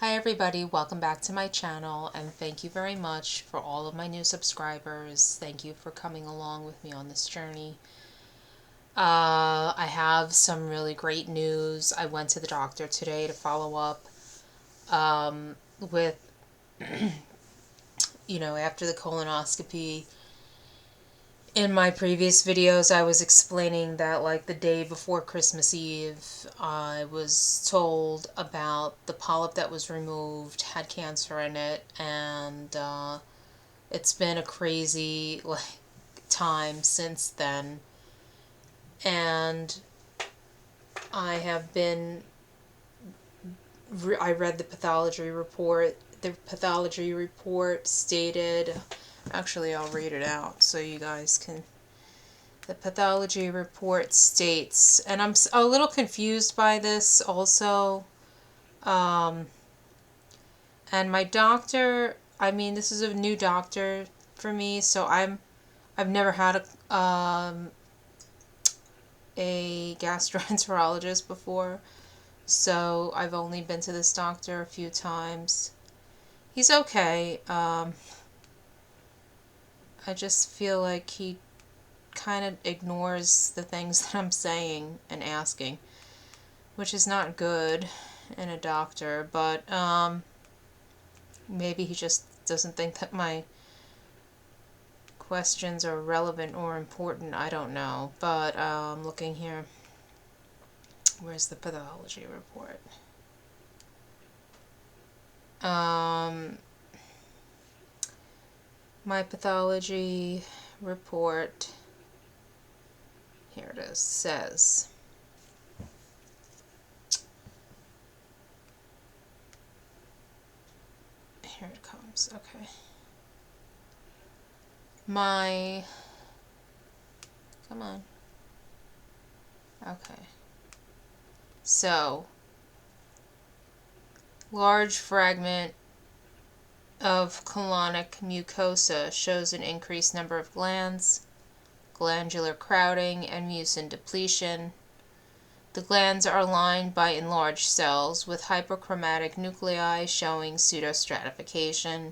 Hi everybody, welcome back to my channel and thank you very much for all of my new subscribers. Thank you for coming along with me on this journey. I have some really great news. I went to the doctor today to follow up with, after the colonoscopy. In my previous videos, I was explaining that like the day before Christmas Eve, I was told about the polyp that was removed, had cancer in it, and it's been a crazy time since then. And I have been, I read the pathology report. The pathology report stated, actually I'll read it out so you guys can. The pathology report states, and I'm a little confused by this also, and my doctor, this is a new doctor for me, so I've never had a gastroenterologist before, so I've only been to this doctor a few times. He's okay. I just feel like he kind of ignores the things that I'm saying and asking, which is not good in a doctor, but maybe he just doesn't think that my questions are relevant or important. I don't know, but looking here, where's the pathology report? My pathology report, here it is, says, here it comes, okay. Come on. Okay. So, large fragment of colonic mucosa shows an increased number of glands, glandular crowding, and mucin depletion. The glands are lined by enlarged cells with hyperchromatic nuclei showing pseudostratification.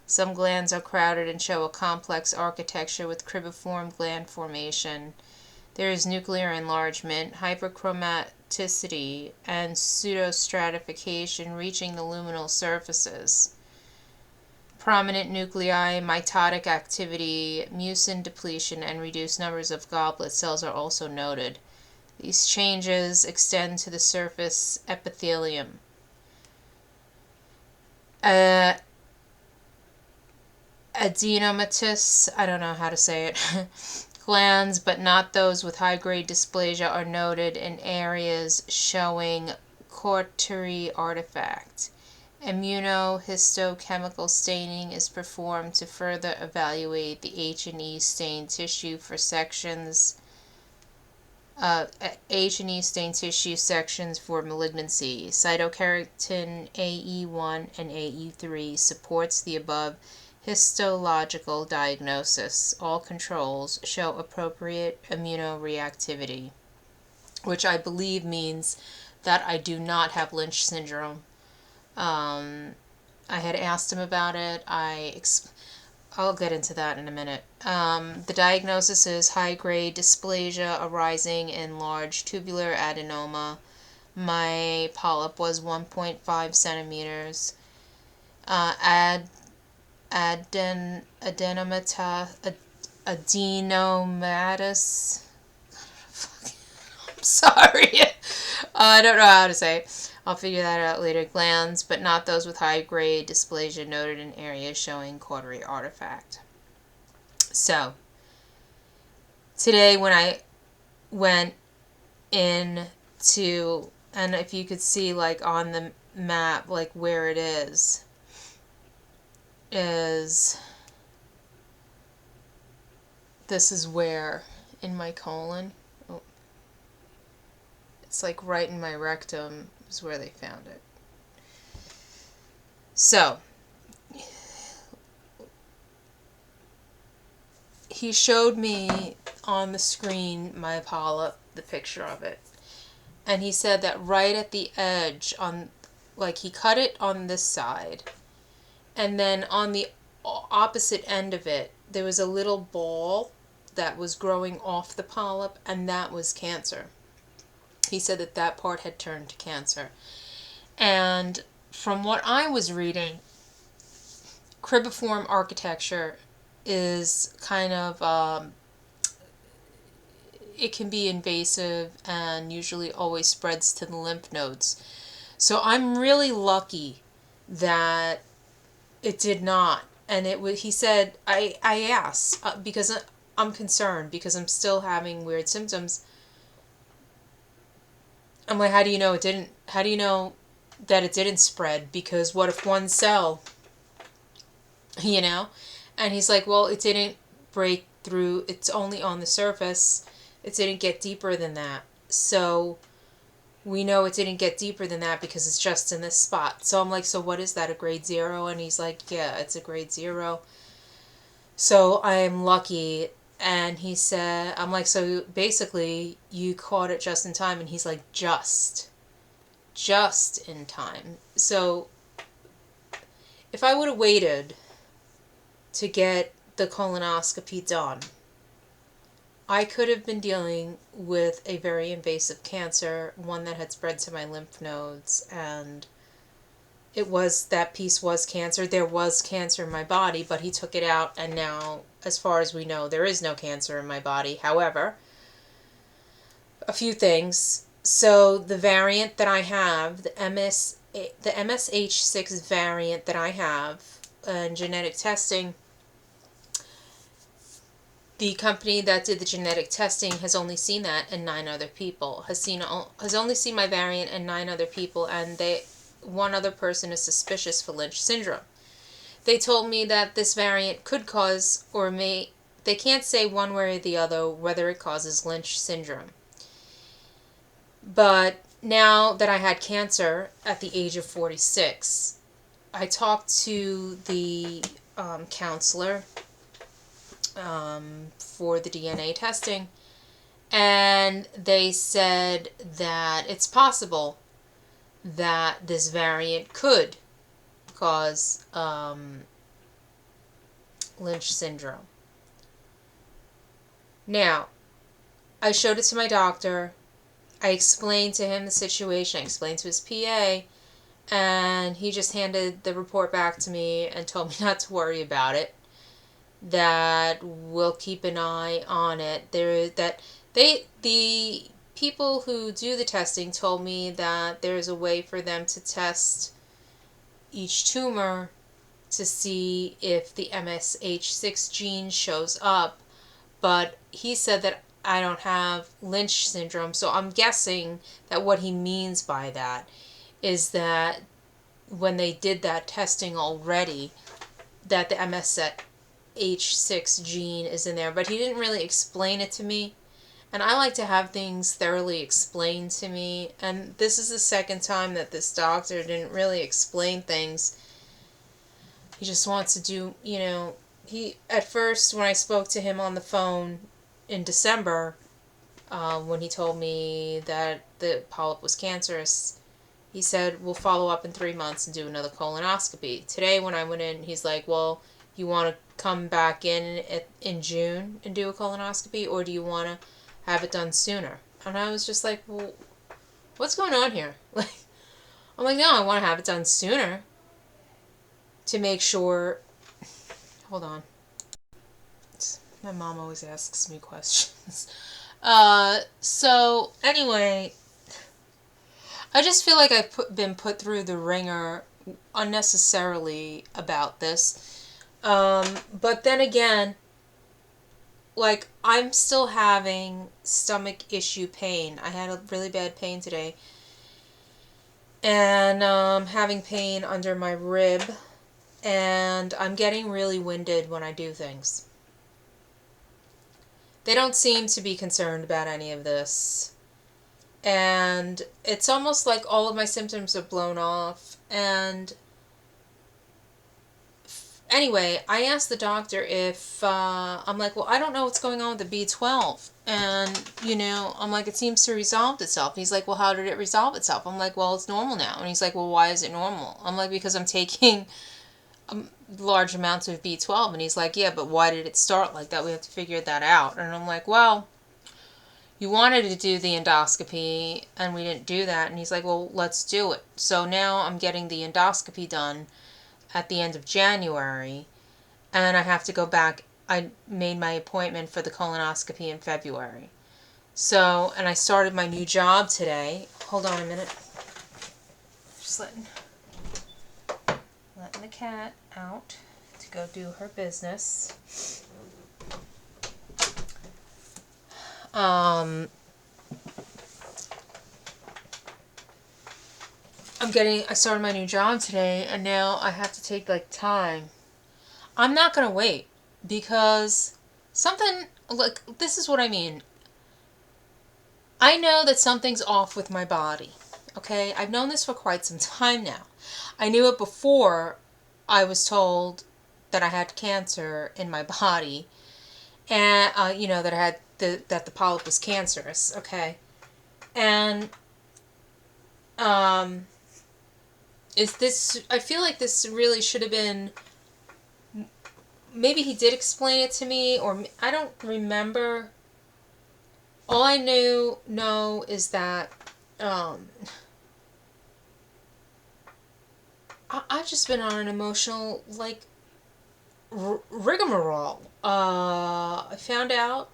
Some glands are crowded and show a complex architecture with cribiform gland formation. There is nuclear enlargement, hyperchromaticity, and pseudostratification reaching the luminal surfaces. Prominent nuclei, mitotic activity, mucin depletion, and reduced numbers of goblet cells are also noted. These changes extend to the surface epithelium. Adenomatous, I don't know how to say it, glands, but not those with high-grade dysplasia, are noted in areas showing cautery artifact. Immunohistochemical staining is performed to further evaluate the H&E stained tissue for sections. H&E stained tissue sections for malignancy. Cytokeratin AE1 and AE3 supports the above histological diagnosis. All controls show appropriate immunoreactivity, which I believe means that I do not have Lynch syndrome. I had asked him about it. I'll get into that in a minute. The diagnosis is high-grade dysplasia arising in large tubular adenoma. My polyp was 1.5 centimeters. Adenomatous. I'm sorry. I don't know how to say it. I'll figure that out later. Glands, but not those with high-grade dysplasia noted in areas showing cautery artifact. So, today when I went into, and if you could see like on the map, like where it is this is where in my colon. Oh, it's like right in my rectum is where they found it. So, he showed me on the screen my polyp, the picture of it, and he said that right at the edge on like he cut it on this side, and then on the opposite end of it, there was a little ball that was growing off the polyp, and that was cancer. He said that that part had turned to cancer. And from what I was reading, cribiform architecture is kind of, it can be invasive and usually always spreads to the lymph nodes. So I'm really lucky that it did not. And it was, he said, I asked, because I'm concerned because I'm still having weird symptoms. I'm like, how do you know it didn't, how do you know that it didn't spread? Because what if one cell, you know? And he's like, well, it didn't break through, it's only on the surface. It didn't get deeper than that. So we know it didn't get deeper than that because it's just in this spot. So I'm like, so what is that, a grade 0? And he's like, yeah, it's a grade 0. So I'm lucky. And he said, I'm like, so basically you caught it just in time. And he's like, just in time. So if I would have waited to get the colonoscopy done, I could have been dealing with a very invasive cancer, one that had spread to my lymph nodes, and it was, that piece was cancer. There was cancer in my body, but he took it out, and now, as far as we know, there is no cancer in my body. However, a few things. So the variant that I have, the MSH6 variant that I have in genetic testing, the company that did the genetic testing has only seen that in 9 other people. Has only seen my variant in 9 other people, and one other person is suspicious for Lynch syndrome. They told me that this variant could cause, they can't say one way or the other whether it causes Lynch syndrome. But now that I had cancer at the age of 46, I talked to the counselor for the DNA testing, and they said that it's possible that this variant could cause Lynch syndrome. Now, I showed it to my doctor. I explained to him the situation. I explained to his PA, and he just handed the report back to me and told me not to worry about it, that we'll keep an eye on it. The people who do the testing told me that there's a way for them to test each tumor to see if the MSH6 gene shows up, but he said that I don't have Lynch syndrome, so I'm guessing that what he means by that is that when they did that testing already, that the MSH6 gene is in there, but he didn't really explain it to me. And I like to have things thoroughly explained to me, and this is the second time that this doctor didn't really explain things. He just wants to do, he, at first, when I spoke to him on the phone in December, when he told me that the polyp was cancerous, he said, we'll follow up in 3 months and do another colonoscopy. Today, when I went in, he's like, well, you want to come back in June and do a colonoscopy, or do you want to have it done sooner? And I was just like, well, what's going on here? I'm like, no, I want to have it done sooner to make sure. Hold on. My mom always asks me questions. So anyway, I just feel like I've been put through the ringer unnecessarily about this. But then again, like, I'm still having stomach issue pain. I had a really bad pain today. And having pain under my rib. And I'm getting really winded when I do things. They don't seem to be concerned about any of this. And it's almost like all of my symptoms are blown off. And anyway, I asked the doctor if, I'm like, well, I don't know what's going on with the B12. And, I'm like, it seems to resolve itself. He's like, well, how did it resolve itself? I'm like, well, it's normal now. And he's like, well, why is it normal? I'm like, because I'm taking large amounts of B12. And he's like, yeah, but why did it start like that? We have to figure that out. And I'm like, well, you wanted to do the endoscopy and we didn't do that. And he's like, well, let's do it. So now I'm getting the endoscopy done at the end of January, and I have to go back. I made my appointment for the colonoscopy in February. So, and I started my new job today. Hold on a minute. Just letting the cat out to go do her business. I started my new job today, and now I have to take like time. I'm not gonna wait, because something, like, this is what I mean. I know that something's off with my body. Okay, I've known this for quite some time now. I knew it before I was told that I had cancer in my body, and that I had that the polyp was cancerous. Okay, and is this? I feel like this really should have been. Maybe he did explain it to me, or I don't remember. All I know is that I've just been on an emotional, like, rigmarole. I found out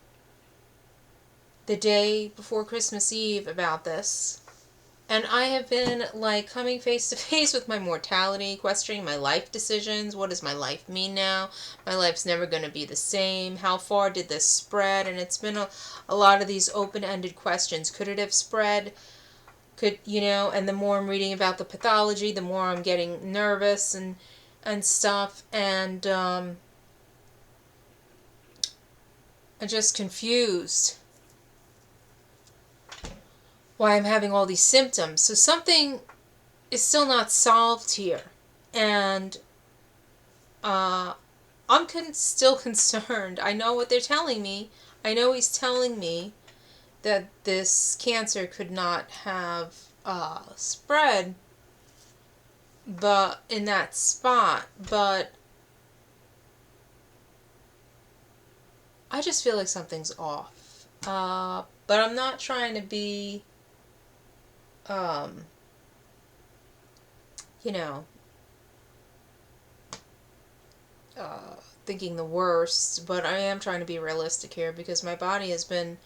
the day before Christmas Eve about this, and I have been, like, coming face to face with my mortality, questioning my life decisions. What does my life mean now? My life's never going to be the same. How far did this spread? And it's been a lot of these open-ended questions. Could it have spread? And the more I'm reading about the pathology, the more I'm getting nervous and stuff. And I'm just confused why I'm having all these symptoms. So something is still not solved here. And I'm still concerned. I know what they're telling me. I know he's telling me that this cancer could not have spread but in that spot. But I just feel like something's off. But I'm not trying to be you know, thinking the worst, but I am trying to be realistic here, because my body has been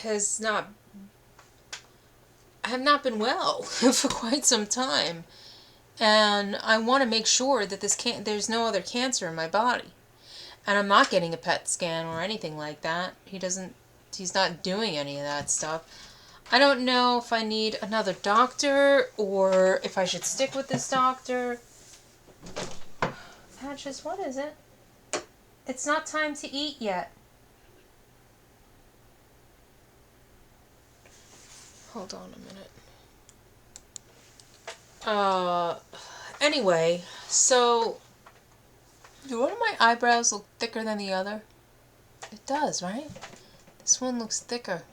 has not I have not been well for quite some time, and I want to make sure that there's no other cancer in my body, and I'm not getting a PET scan or anything like that. He's not doing any of that stuff. I don't know if I need another doctor or if I should stick with this doctor. Patches, what is it? It's not time to eat yet. Hold on a minute. Anyway, so do one of my eyebrows look thicker than the other? It does, right? This one looks thicker.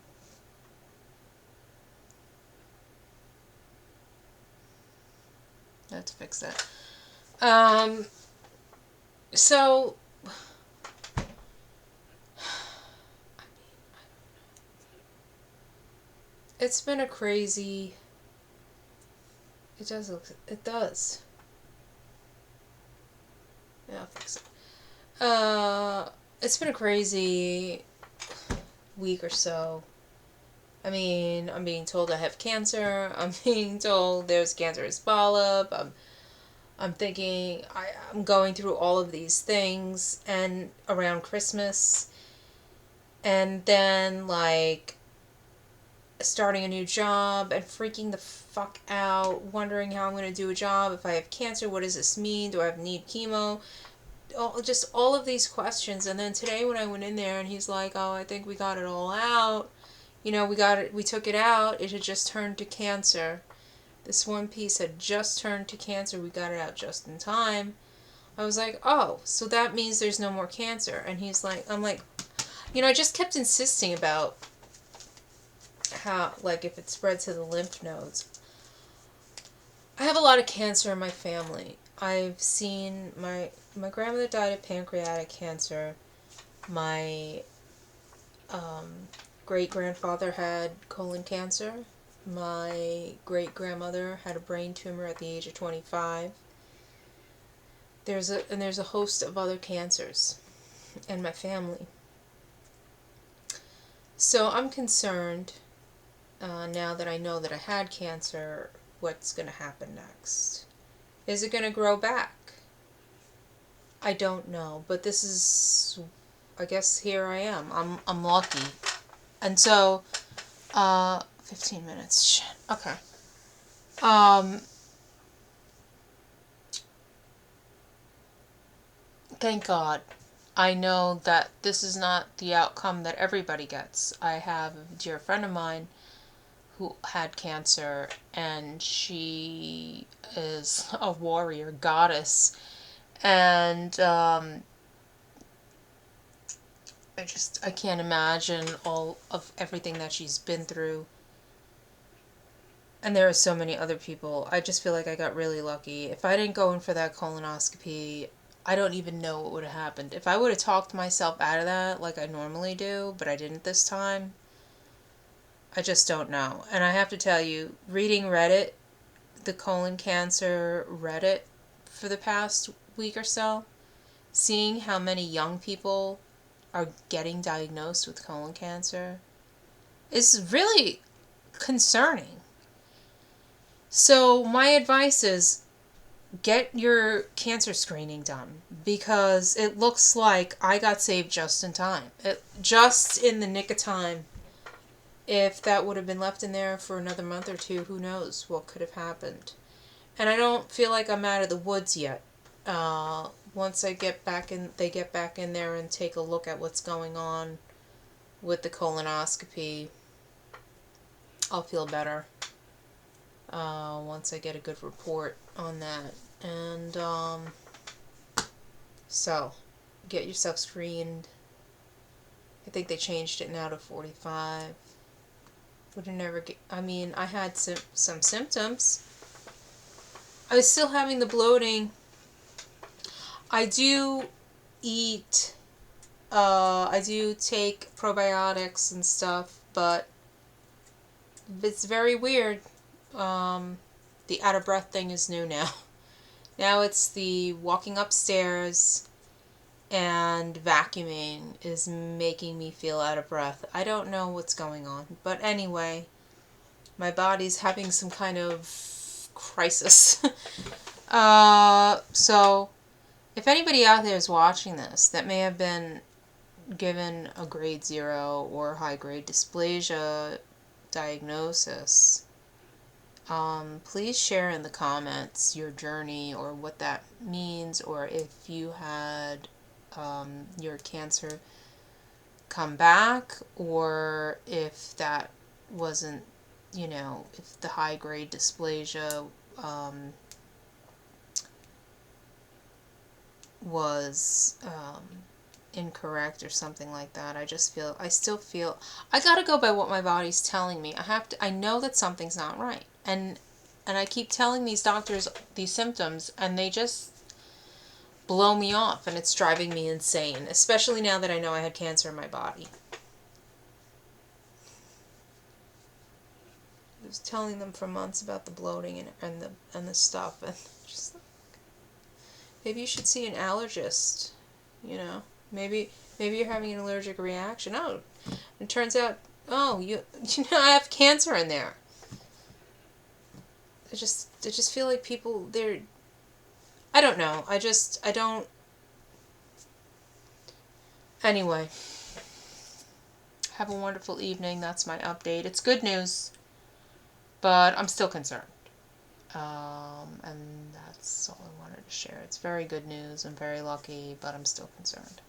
I have to fix that. So it's been a crazy. It does. Yeah, I'll fix it. It's been a crazy week or so. I mean, I'm being told I have cancer. I'm being told there's cancerous polyp. I'm thinking I'm going through all of these things, and around Christmas, and then, like, starting a new job and freaking the fuck out, wondering how I'm going to do a job. If I have cancer, what does this mean? Do I need chemo? Just all of these questions. And then today when I went in there and he's like, oh, I think we got it all out. We took it out. It had just turned to cancer. This one piece had just turned to cancer. We got it out just in time. I was like, oh, so that means there's no more cancer. And he's like, I'm like, I just kept insisting about how, like, if it spread to the lymph nodes. I have a lot of cancer in my family. I've seen my grandmother died of pancreatic cancer. My great grandfather had colon cancer. My great grandmother had a brain tumor at the age of 25. There's a host of other cancers in my family. So I'm concerned now that I know that I had cancer, what's going to happen next? Is it going to grow back? I don't know, but this is, I guess here I am. I'm lucky. And so 15 minutes. Shit. Okay. Thank God. I know that this is not the outcome that everybody gets. I have a dear friend of mine who had cancer, and she is a warrior goddess. And I can't imagine all of everything that she's been through. And there are so many other people. I just feel like I got really lucky. If I didn't go in for that colonoscopy, I don't even know what would have happened. If I would have talked myself out of that like I normally do, but I didn't this time, I just don't know. And I have to tell you, reading Reddit, the colon cancer Reddit for the past week or so, seeing how many young people are getting diagnosed with colon cancer is really concerning. So my advice is get your cancer screening done, because it looks like I got saved just in time. Just in the nick of time. If that would have been left in there for another month or two, who knows what could have happened. And I don't feel like I'm out of the woods yet. Once they get back in there and take a look at what's going on with the colonoscopy, I'll feel better. Once I get a good report on that. And so get yourself screened. I think they changed it now to 45. Would have never get. I mean, I had some symptoms. I was still having the bloating. I do eat. I do take probiotics and stuff, but it's very weird. The out of breath thing is new now. Now it's the walking upstairs and vacuuming is making me feel out of breath. I don't know what's going on. But anyway, my body's having some kind of crisis. So, if anybody out there is watching this that may have been given a grade 0 or high grade dysplasia diagnosis, please share in the comments your journey or what that means, or if you had your cancer come back, or if that wasn't, if the high grade dysplasia was incorrect or something like that. I still feel, I gotta go by what my body's telling me. I know that something's not right. And I keep telling these doctors these symptoms, and they just blow me off, and it's driving me insane, especially now that I know I had cancer in my body. I was telling them for months about the bloating and the stuff, and just like, maybe you should see an allergist, Maybe you're having an allergic reaction. Oh, it turns out, I have cancer in there. I just feel like people, I don't know. I don't. Anyway, have a wonderful evening. That's my update. It's good news, but I'm still concerned. And that's all I wanted to share. It's very good news. I'm very lucky, but I'm still concerned.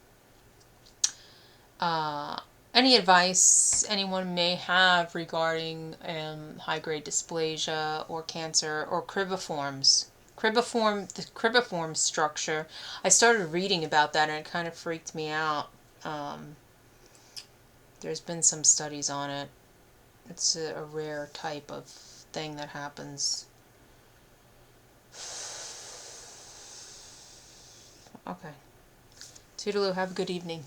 Any advice anyone may have regarding high-grade dysplasia or cancer or cribriforms. The cribiform structure, I started reading about that and it kind of freaked me out. There's been some studies on it. It's a rare type of thing that happens. Okay. Toodaloo, have a good evening.